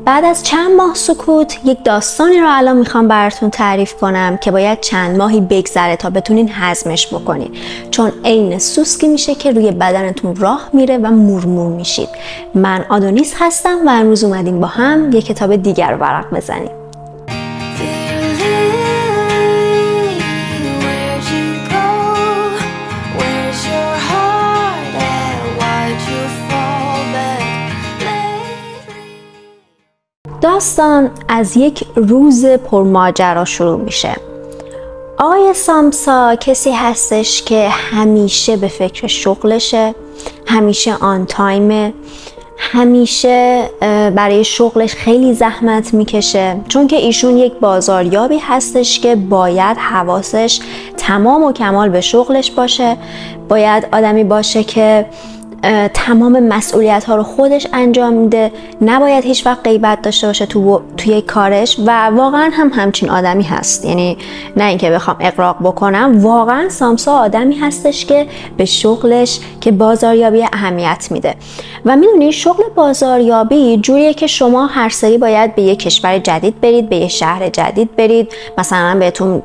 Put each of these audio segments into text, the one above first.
بعد از چند ماه سکوت یک داستانی رو الان میخوام براتون تعریف کنم که باید چند ماهی بگذره تا بتونین هضمش بکنین، چون عین سوسکی میشه که روی بدنتون راه میره و مورمور میشید. من آدونیس هستم و امروز اومدیم با هم یک کتاب دیگر رو ورق بزنیم. داستان از یک روز پرماجرا شروع میشه. آقای سامسا کسی هستش که همیشه به فکر شغلشه، همیشه آن تایمه، همیشه برای شغلش خیلی زحمت میکشه، چون که ایشون یک بازاریابی هستش که باید حواسش تمام و کمال به شغلش باشه، باید آدمی باشه که تمام مسئولیت ها رو خودش انجام میده، نباید هیچ وقت غیبت داشته باشه توی کارش و واقعا همچین آدمی هست. یعنی نه اینکه بخوام اغراق بکنم، واقعا سامسا آدمی هستش که به شغلش که بازاریابی اهمیت میده. و میدونی شغل بازاریابی جوریه که شما هر سری باید به یک کشور جدید برید، به یک شهر جدید برید، مثلا بهتون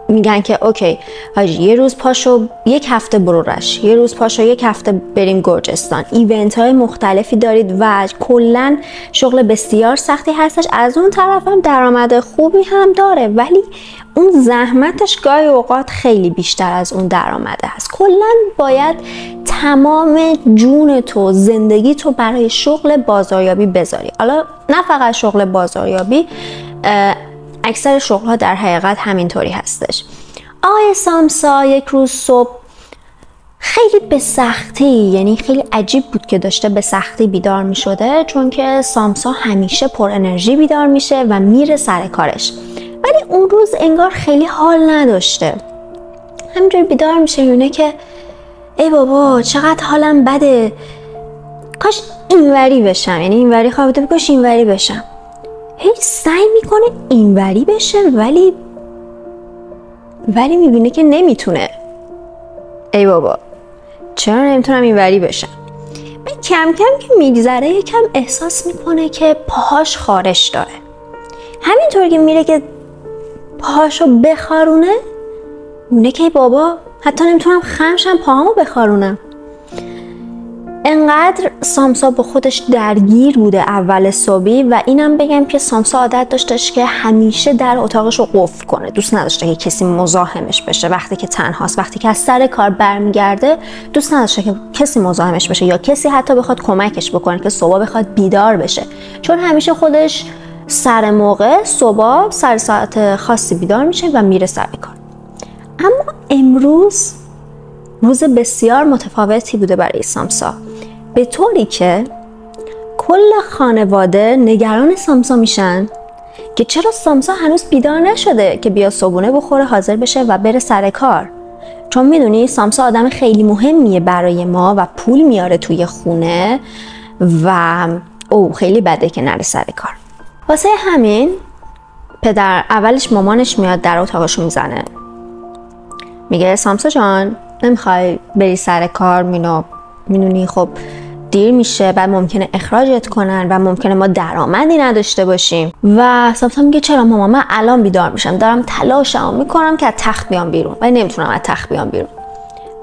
میگن که اوکی حاجی یه روز پاشو یک هفته برو رشت، یه روز پاشو یک هفته بریم گرجستان، ایونت های مختلفی دارید و کلن شغل بسیار سختی هستش. از اون طرف هم درآمد خوبی هم داره، ولی اون زحمتش گاهی اوقات خیلی بیشتر از اون درآمده هست. کلن باید تمام جون تو، زندگی تو برای شغل بازاریابی بذاری. حالا نه فقط شغل بازاریابی، اکثر شغل‌ها در حقیقت همینطوری هستش. آقای سامسا یک روز صبح خیلی به سختی، یعنی خیلی عجیب بود که داشته به سختی بیدار می شده، چون که سامسا همیشه پر انرژی بیدار میشه و میره سر کارش، ولی اون روز انگار خیلی حال نداشته. همینجوری بیدار میشه میونه که ای بابا چقدر حالم بده، کاش اینوری بشم، یعنی اینوری خوابیده کاش اینوری بشم. هیچ سعی میکنه اینوری بشه ولی میبینه که نمیتونه. ای بابا چرا نمیتونم اینوری بشم؟ من کم کم که میگذره یکم احساس میکنه که پاهاش خارش داره. همینطور که میره که پاهاشو بخارونه میبینه که ای بابا حتی نمیتونم خمشم پاهامو بخارونم. انقدر سامسا با خودش درگیر بوده اول صبحی. و اینم بگم که سامسا عادت داشتش که همیشه در اتاقش رو قفل کنه، دوست نداشته که کسی مزاحمش بشه وقتی که تنهاست. وقتی که از سر کار برمیگرده دوست نداشته که کسی مزاحمش بشه یا کسی حتی بخواد کمکش بکنه که صبح بخواد بیدار بشه، چون همیشه خودش سر موقع صبح سر ساعت خاصی بیدار میشه و میره سر کار. اما امروز روز بسیار متفاوتی بوده برای سامسا، به طوری که کل خانواده نگران سامسا میشن که چرا سامسا هنوز بیدار نشده که بیا صبحونه بخوره حاضر بشه و بره سر کار. چون میدونی سامسا آدم خیلی مهمیه برای ما و پول میاره توی خونه و خیلی بده که نره سر کار. واسه همین پدر اولش مامانش میاد در اتاقشو میزنه، میگه سامسا جان نمیخوای بری سر کار؟ میدونی خب دیر میشه، بعد ممکنه اخراجت کنن و ممکنه ما درآمدی نداشته باشیم. و سامسا میگه چرا مامان، من الان بیدار میشم، دارم تلاشمو میکنم که از تخت بیام بیرون ولی نمیتونم از تخت بیام بیرون.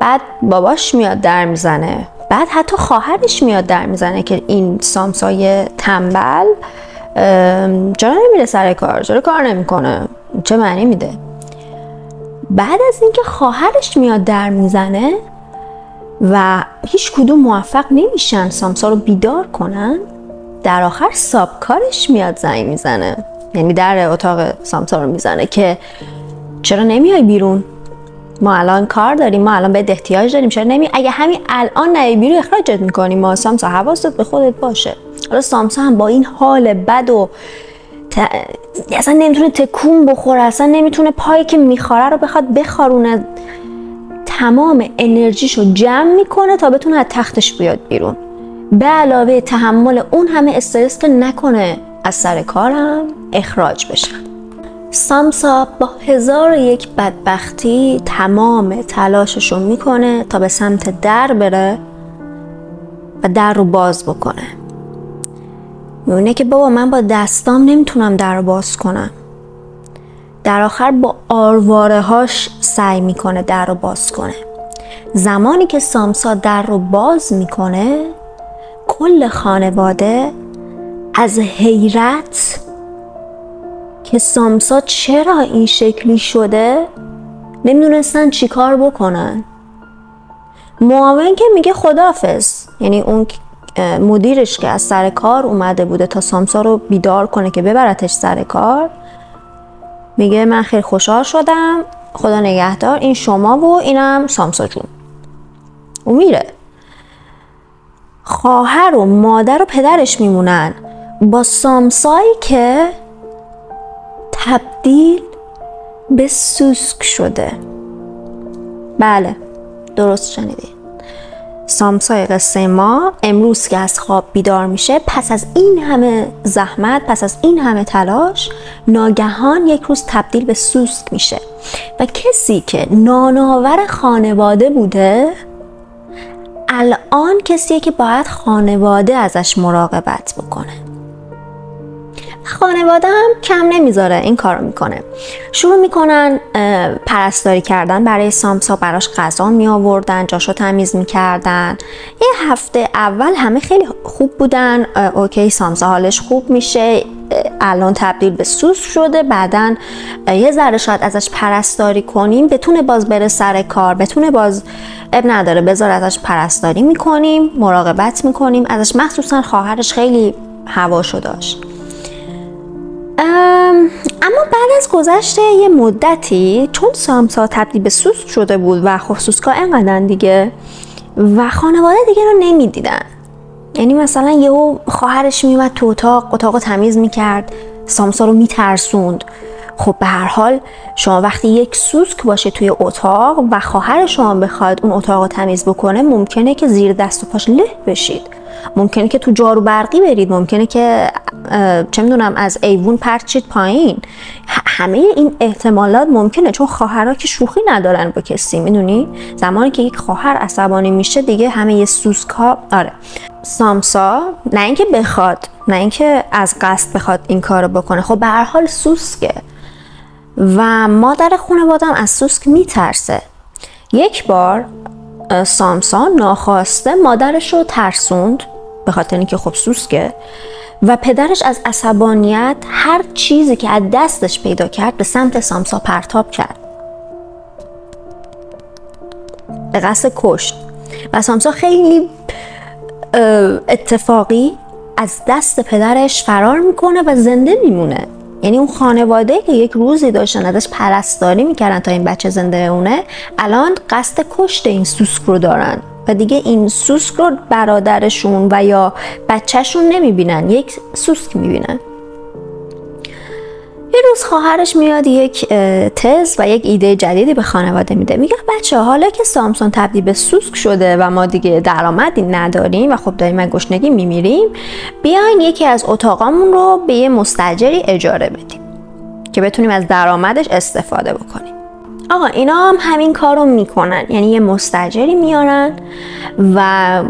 بعد باباش میاد در میزنه، بعد حتی خواهرش میاد در میزنه که این سامسای تنبل چرا نمیره سر کار، چرا کار نمیکنه، چه معنی میده. بعد از اینکه خواهرش میاد در میزنه و هیچ کدوم موفق نمیشن سامسا رو بیدار کنن، در آخر سابکارش میاد زنگ میزنه، یعنی در اتاق سامسا رو میزنه که چرا نمیای بیرون، ما الان کار داریم، ما الان بهت احتیاج داریم، چرا نمی؟ اگه همین الان نمی بیرون اخراجت میکنیم ما. سامسا حواست به خودت باشه. حالا سامسا هم با این حال بد و اصلا نمیتونه تکون بخوره، اصلا نمیتونه پایی که میخوره رو بخواد بخارونه، تمام انرژیشو جمع میکنه تا بتونه از تختش بیاد بیرون، به علاوه تحمل اون همه استرس که نکنه از سر کارم اخراج بشه. سامسا با 1001 بدبختی تمام تلاششو میکنه تا به سمت در بره و در رو باز بکنه. میونه که بابا من با دستام نمیتونم در رو باز کنم. در آخر با آرواره هاش سعی میکنه در رو باز کنه. زمانی که سامسا در رو باز میکنه، کل خانواده از حیرت که سامسا چرا این شکلی شده نمیدونستن چی کار بکنن. معاون که میگه خداحافظ، یعنی اون مدیرش که از سر کار اومده بوده تا سامسا رو بیدار کنه که ببرتش سر کار، میگه من خیلی خوشحال شدم، خدا نگهدار، این شما و اینم سامسا جون. او میره. خواهر و مادر و پدرش میمونن با سامسایی که تبدیل به سوسک شده. بله، درست شنیدید. سامسای قصه ما امروز که از خواب بیدار میشه، پس از این همه زحمت، پس از این همه تلاش، ناگهان یک روز تبدیل به سوسک میشه و کسی که نانآور خانواده بوده الان کسیه که باید خانواده ازش مراقبت بکنه. خانواده هم کم نمیذاره این کارو میکنه. شروع میکنن پرستاری کردن برای سامسا، براش غذا می آوردن، جاشو تمیز میکردن. یه هفته اول همه خیلی خوب بودن، اوکی، سامسا حالش خوب میشه، الان تبدیل به سوسک شده، بعدن یه ذره شاید ازش پرستاری کنیم بتونه باز بره سر کار، بتونه باز، اب نداره بذار ازش پرستاری میکنیم، مراقبت میکنیم ازش. مخصوصا خواهرش خیلی هواشو داشت. اما بعد از گذشت یه مدتی، چون سامسا تبدیل به سوسک شده بود و خب سوسکا اینقدرن دیگه و خانواده دیگه رو نمیدیدن. یعنی مثلا یهو خواهرش میومد تو اتاق تمیز میکرد، سامسا رو میترسوند. خب به هر حال شما وقتی یک سوسک باشه توی اتاق و خواهر شما بخواد اون اتاق رو تمیز بکنه، ممکنه که زیر دست و پاش له بشید، ممکنه که تو جارو برقی برید، ممکنه که چه میدونم از ایوون پرت شید پایین. همه این احتمالات ممکنه، چون خواهرها که شوخی ندارن با کسی، میدونی؟ زمانی که یک خواهر عصبانی میشه دیگه همه یه سوسک ها. آره، سامسا نه اینکه بخواد، نه اینکه از قصد بخواد این کارو بکنه، خب به هر حال سوسکه و مادر خانواده‌ام از سوسک میترسه. یک بار سامسا ناخواسته مادرش رو ترسوند به خاطر اینکه خب سوسکه و پدرش از عصبانیت هر چیزی که از دستش پیدا کرد به سمت سامسا پرتاب کرد به قصد کشت و سامسا خیلی اتفاقی از دست پدرش فرار میکنه و زنده میمونه. یعنی اون خانواده که یک روزی داشتن ازش پرستاری میکردن تا این بچه زنده بمونه، الان قصد کشت این سوسک رو دارن و دیگه این سوسک رو برادرشون و یا بچهشون نمیبینن، یک سوسک میبینن. یه روز خواهرش میاد یک تز و یک ایده جدیدی به خانواده میده. میگه بچه حالا که سامسون تبدیل به سوسک شده و ما دیگه درآمدی نداریم و خب داریم از گشنگی میمیریم، بیاین یکی از اتاقامون رو به یه مستاجری اجاره بدیم که بتونیم از درآمدش استفاده بکنیم. آقا اینا هم همین کارو میکنن، یعنی یه مستاجری میارن و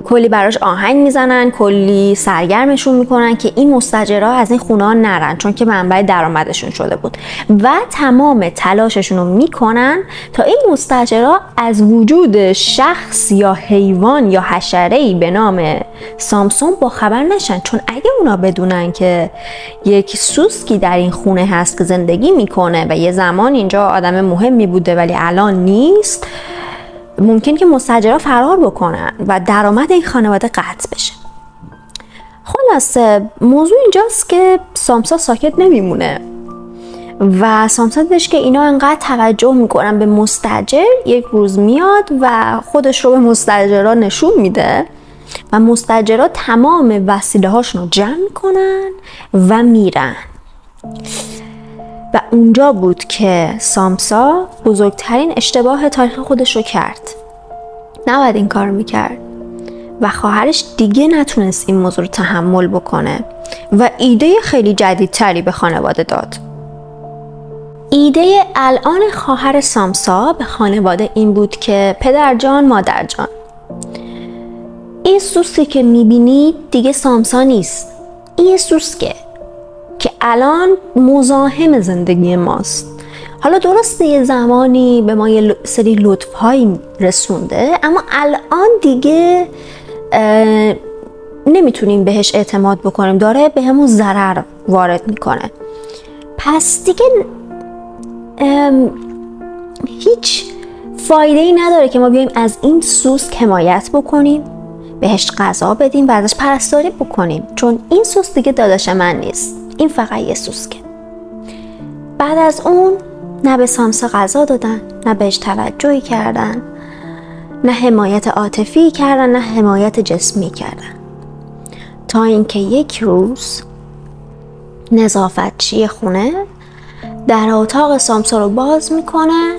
کلی براش آهنگ میزنن، کلی سرگرمشون میکنن که این مستاجرها از این خونه ها نرن، چون که منبع درآمدشون شده بود و تمام تلاششون رو میکنن تا این مستاجرها از وجود شخص یا حیوان یا حشره‌ای به نام سامسون با خبر نشن. چون اگه اونا بدونن که یک سوسکی در این خونه هست که زندگی میکنه و یه زمان اینجا آدم مهمی بوده ولی الان نیست، ممکن که مستاجرها فرار بکنن و درآمد این خانواده قطع بشه. خلاصه موضوع اینجاست که سامسا ساکت نمیمونه و سامسا دیدش که اینا انقدر توجه میکنن به مستاجر، یک روز میاد و خودش رو به مستاجرها نشون میده و مستاجرها تمام وسیله هاشون رو جمع میکنن و میرن. و اونجا بود که سامسا بزرگترین اشتباه تاریخ خودش رو کرد. نباید این کار میکرد و خواهرش دیگه نتونست این موضوع رو تحمل بکنه و ایده خیلی جدیدتری به خانواده داد. ایده الان خواهر سامسا به خانواده این بود که پدر جان، مادر جان، این سوسکی که میبینید دیگه سامسا نیست، این یه سوسکه که الان مزاحم زندگی ماست. حالا درسته یه زمانی به ما یه سری لطف‌هایی رسونده، اما الان دیگه نمیتونیم بهش اعتماد بکنیم، داره به همون ضرر وارد میکنه. پس دیگه هیچ فایده ای نداره که ما بیایم از این سوسک حمایت بکنیم، بهش غذا بدیم و ازش پرستاری بکنیم، چون این سوسک دیگه داداش من نیست، این فقط یه سوسکه. بعد از اون نه به سامسا غذا دادن، نه بهش توجهی کردن، نه حمایت عاطفی کردن، نه حمایت جسمی کردن، تا اینکه یک روز نظافتچی خونه در اتاق سامسا رو باز میکنه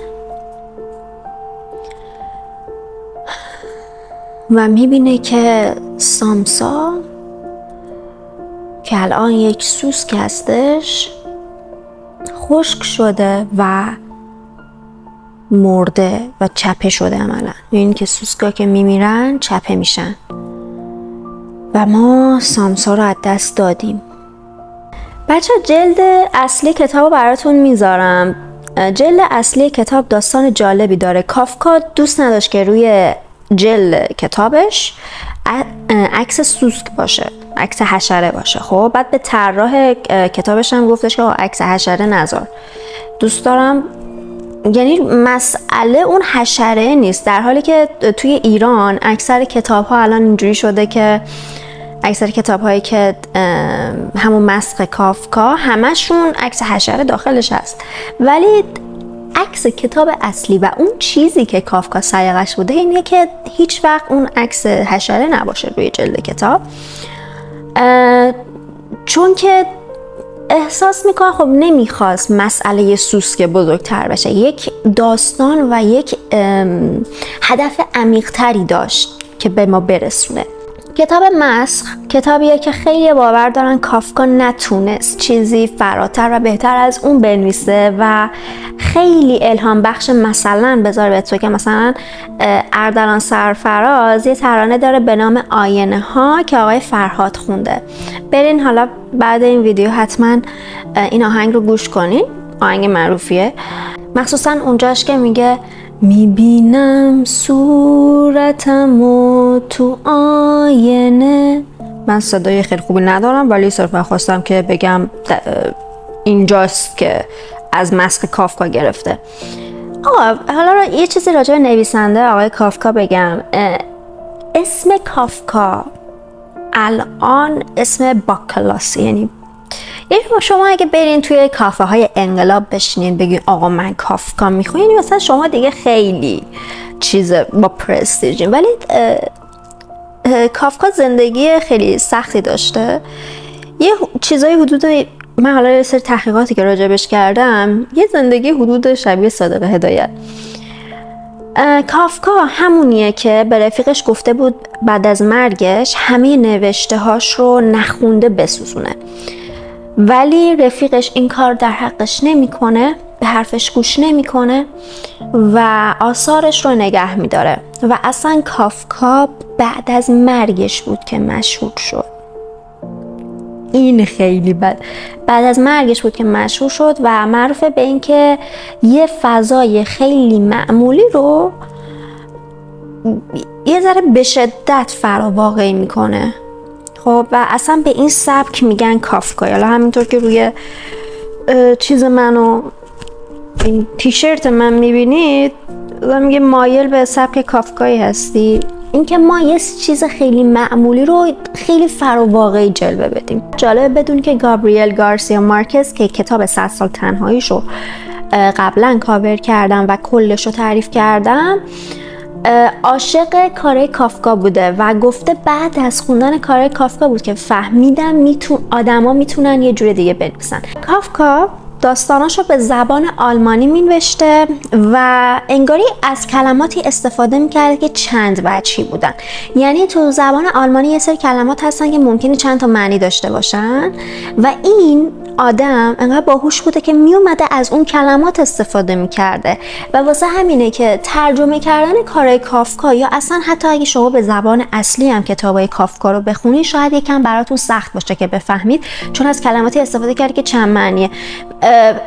و میبینه که سامسا که الان یک سوسک هستش خشک شده و مرده و چپه شده. عملا این که سوسکا که میمیرن چپه میشن و ما سامسا رو از دست دادیم. بچه جلد اصلی کتاب رو براتون میذارم. جلد اصلی کتاب داستان جالبی داره. کافکا دوست نداشت که روی جلد کتابش عکس سوسک باشه، عکس حشره باشه. خب بعد به طراح کتابش هم گفتش که عکس حشره نذار. دوست دارم، یعنی مسئله اون حشره نیست، در حالی که توی ایران اکثر کتاب ها الان اینجوری شده که اکثر کتاب هایی که همون مسخ کافکا همشون عکس حشره داخلش هست، ولی عکس کتاب اصلی و اون چیزی که کافکا سلیقش بوده اینه که هیچ وقت اون عکس حشره نباشه روی جلد کتاب، چون که احساس میکنه خب نمیخواست مسئله سوسک بزرگتر بشه، یک داستان و یک هدف عمیق‌تری داشت که به ما برسونه. کتاب مسخ کتابیه که خیلی باور دارن کافکا نتونست چیزی فراتر و بهتر از اون بنویسه و خیلی الهام بخش. مثلا بذار به تو که مثلا اردلان سرفراز یه ترانه داره به نام آینه ها که آقای فرهاد خونده. برین حالا بعد این ویدیو حتما این آهنگ رو گوش کنین، آهنگ معروفیه، مخصوصا اونجاش که میگه میبینم صورتمو تو آینه. من صدای خیلی خوبی ندارم ولی صرفا خواستم که بگم اینجاست که از مسخ کافکا گرفته. آقا حالا یه چیزی راجع به نویسنده آقای کافکا بگم. اسم کافکا الان اسم باکلاسی، یعنی شما اگه برین توی کافه های انقلاب بشینین بگین آقا من کافکا میخوام، یعنی مثلا شما دیگه خیلی چیز با پرستیجین. ولی کافکا زندگی خیلی سختی داشته. یه چیزای حدود، من حالا یه سری تحقیقاتی که راجبش کردم، یه زندگی حدود شبیه صادق هدایت. کافکا همونیه که به رفیقش گفته بود بعد از مرگش همه نوشته هاش رو نخونده بسوزونه، ولی رفیقش این کار در حقش نمیکنه، به حرفش گوش نمیکنه و آثارش رو نگه میداره. و اصلا کافکا بعد از مرگش بود که مشهور شد. این خیلی بعد از مرگش بود که مشهور شد و معروفه به این که یه فضای خیلی معمولی رو یه ذره به شدت فراواقعی میکنه. خب و اصلا به این سبک میگن کافکا. حالا همینطور که روی چیز منو این تیشرت من میبینید میگه مایل به سبک کافکایی هستی. اینکه ما یه چیز خیلی معمولی رو خیلی فراواقعی جلوه بدیم. جالب بدون که گابریل گارسیا مارکز که کتاب 100 سال تنهاییش رو قبلا کاور کردم و کلش رو تعریف کردم، عاشق کارهای کافکا بوده و گفته بعد از خوندن کارهای کافکا بود که فهمیدم آدما میتونن یه جور دیگه بنویسن. کافکا داستاناشو به زبان آلمانی مینوشته و انگاری از کلماتی استفاده میکرده که چند وجهی بودن. یعنی تو زبان آلمانی یه سری کلمات هستن که ممکنه چند تا معنی داشته باشن و این آدم انقدر باهوش بوده که میومده از اون کلمات استفاده میکرده و واسه همینه که ترجمه کردن کارهای کافکا یا اصلا حتی اگه شما به زبان اصلی هم کتابای کافکا رو بخونید شاید یکم براتون سخت باشه که بفهمید، چون از کلماتی استفاده کرده که چند معنیه.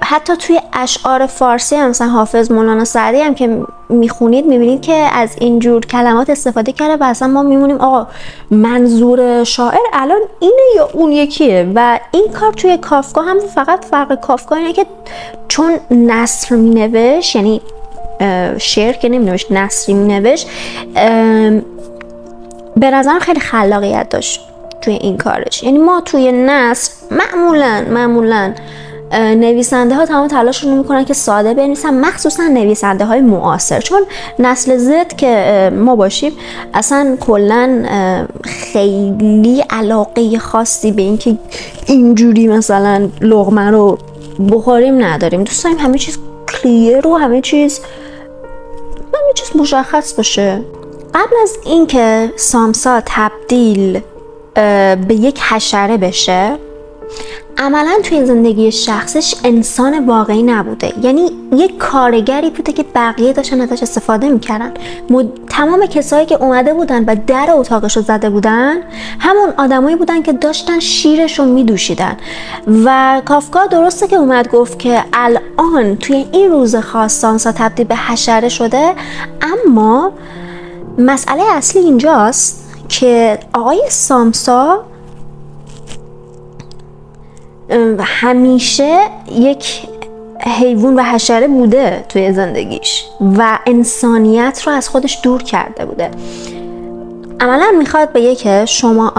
حتی توی اشعار فارسی هم مثلا حافظ مولانا سعدی هم که میخونید میبینید که از اینجور کلمات استفاده کرده و اصلا ما میمونیم آقا منظور شاعر الان اینه یا اون یکیه. و این کار توی کافکا هم فقط فرق کافکا اینه که چون نثر مینوشت، یعنی شعر که نمینوشت نثری مینوشت، به نظرم خیلی خلاقیت داشت توی این کارش. یعنی ما توی نثر معمولاً نویسنده ها تمام تلاششون رو میکنن که ساده بنویسن، مخصوصا نویسنده های معاصر، چون نسل زد که ما باشیم اصلا کلا خیلی علاقه خاصی به این که اینجوری مثلا لقمه رو بخوریم نداریم. دوست داریم همه چیز کلیر و همه چیز مشخص باشه. قبل از اینکه سامسا تبدیل به یک حشره بشه، عملا توی زندگی شخصش انسان واقعی نبوده، یعنی یک کارگری بوده که بقیه داشتن ازش استفاده میکردن. تمام کسایی که اومده بودن و در اتاقش رو زده بودن همون آدمایی بودن که داشتن شیرش رو میدوشیدن. و کافکا درسته که اومد گفت که الان توی این روز خاص سامسا تبدیل به حشره شده، اما مسئله اصلی اینجاست که آقای سامسا همیشه یک حیوان و حشره بوده توی زندگیش و انسانیت رو از خودش دور کرده بوده. عملا میخواد بگه که شما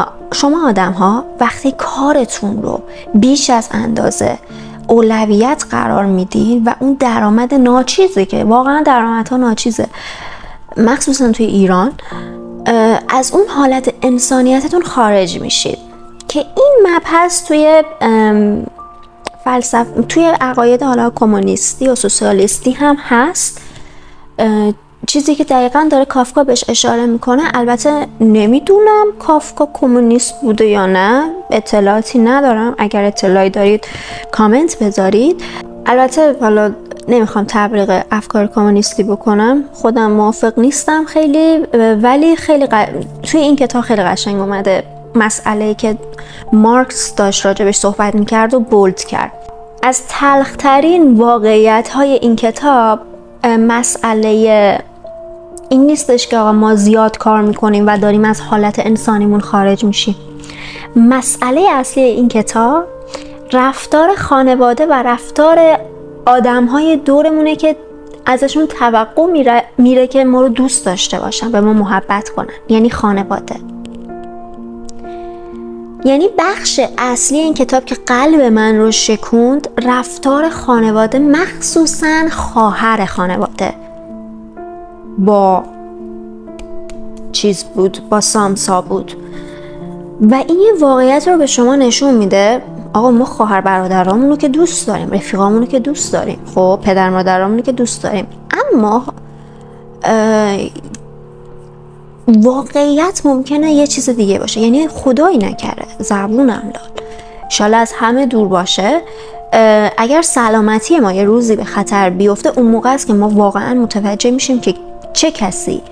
آدم ها وقتی کارتون رو بیش از اندازه اولویت قرار میدین و اون درآمد ناچیزه که واقعا درآمدها ناچیزه، مخصوصا توی ایران، از اون حالت انسانیتتون خارج میشید. که این مبحث توی فلسفه، توی عقاید حالا کمونیستی و سوسیالیستی هم هست، چیزی که دقیقاً داره کافکا بهش اشاره میکنه. البته نمیدونم کافکا کمونیست بوده یا نه، اطلاعاتی ندارم، اگر اطلاعی دارید کامنت بذارید. البته حالا نمیخوام تبلیغ افکار کمونیستی بکنم، خودم موافق نیستم خیلی، ولی خیلی توی این کتاب خیلی قشنگ اومده مسئله‌ای که مارکس داشت راجبش صحبت میکرد و بولد کرد. از تلخترین واقعیت‌های این کتاب مسئله این نیستش که آقا ما زیاد کار میکنیم و داریم از حالت انسانیمون خارج میشیم. مسئله اصلی این کتاب رفتار خانواده و رفتار آدم‌های دورمونه که ازشون توقع میره که ما رو دوست داشته باشن، به ما محبت کنن، یعنی خانواده. یعنی بخش اصلی این کتاب که قلب من رو شکوند رفتار خانواده، مخصوصاً خواهر خانواده با با سامسا بود. و این یه واقعیت رو به شما نشون میده، آقا ما خواهر برادرامونو که دوست داریم، رفیقامونو که دوست داریم، خب پدر مادرامونو که دوست داریم، اما واقعیت ممکنه یه چیز دیگه باشه. یعنی خدایی نکره، زبونم داد، انشالله از همه دور باشه، اگر سلامتی ما یه روزی به خطر بیفته، اون موقع است که ما واقعا متوجه میشیم که چه کسی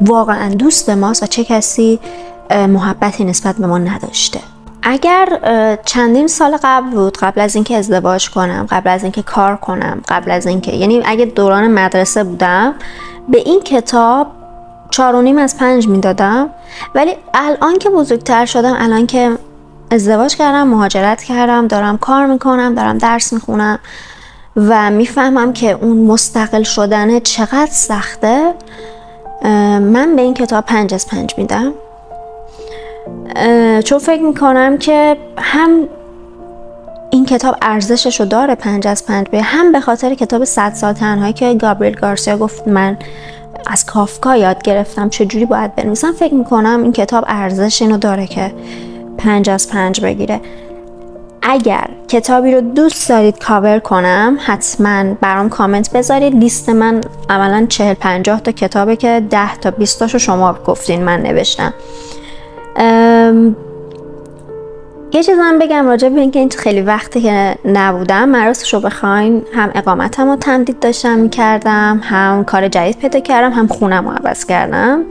واقعا دوست ماست و چه کسی محبتی نسبت به ما نداشته. اگر چندین سال قبل بود، قبل از اینکه ازدواج کنم، قبل از اینکه کار کنم، قبل از اینکه، یعنی اگه دوران مدرسه بودم، به این کتاب 4.5 از 5 میدادم. ولی الان که بزرگتر شدم، الان که ازدواج کردم، مهاجرت کردم، دارم کار میکنم، دارم درس میخونم و میفهمم که اون مستقل شدن چقدر سخته، من به این کتاب 5 از 5 میدم. چون فکر میکنم که هم این کتاب ارزشش رو داره 5 از 5 به، هم به خاطر کتاب 100 سال تنهایی که گابریل گارسیا گفت من از کافکا یاد گرفتم چجوری باید بنویسم. فکر میکنم این کتاب ارزش اینو داره که 5 از 5 بگیره. اگر کتابی رو دوست دارید کاور کنم، حتما برام کامنت بذارید. لیست من عملا 40-50 تا کتابه که 10 تا 20 تاشو شما گفتین من نوشتم. یه چیزم بگم راجع به اینکه این خیلی وقتی که نبودم، من راستشو بخواین هم اقامتم رو تمدید داشتم میکردم، هم کار جدید پیدا کردم، هم خونم رو عوض کردم.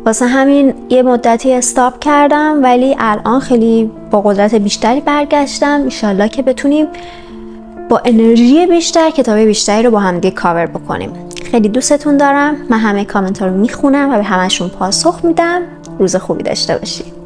واسه همین یه مدتی استاپ کردم، ولی الان خیلی با قدرت بیشتری برگشتم. انشالله که بتونیم با انرژی بیشتر کتاب بیشتری رو با هم دیگه کاور بکنیم. خیلی دوستتون دارم. من همه کامنت ها رو میخونم و به همشون پاسخ میدم. روز خوبی داشته باشید.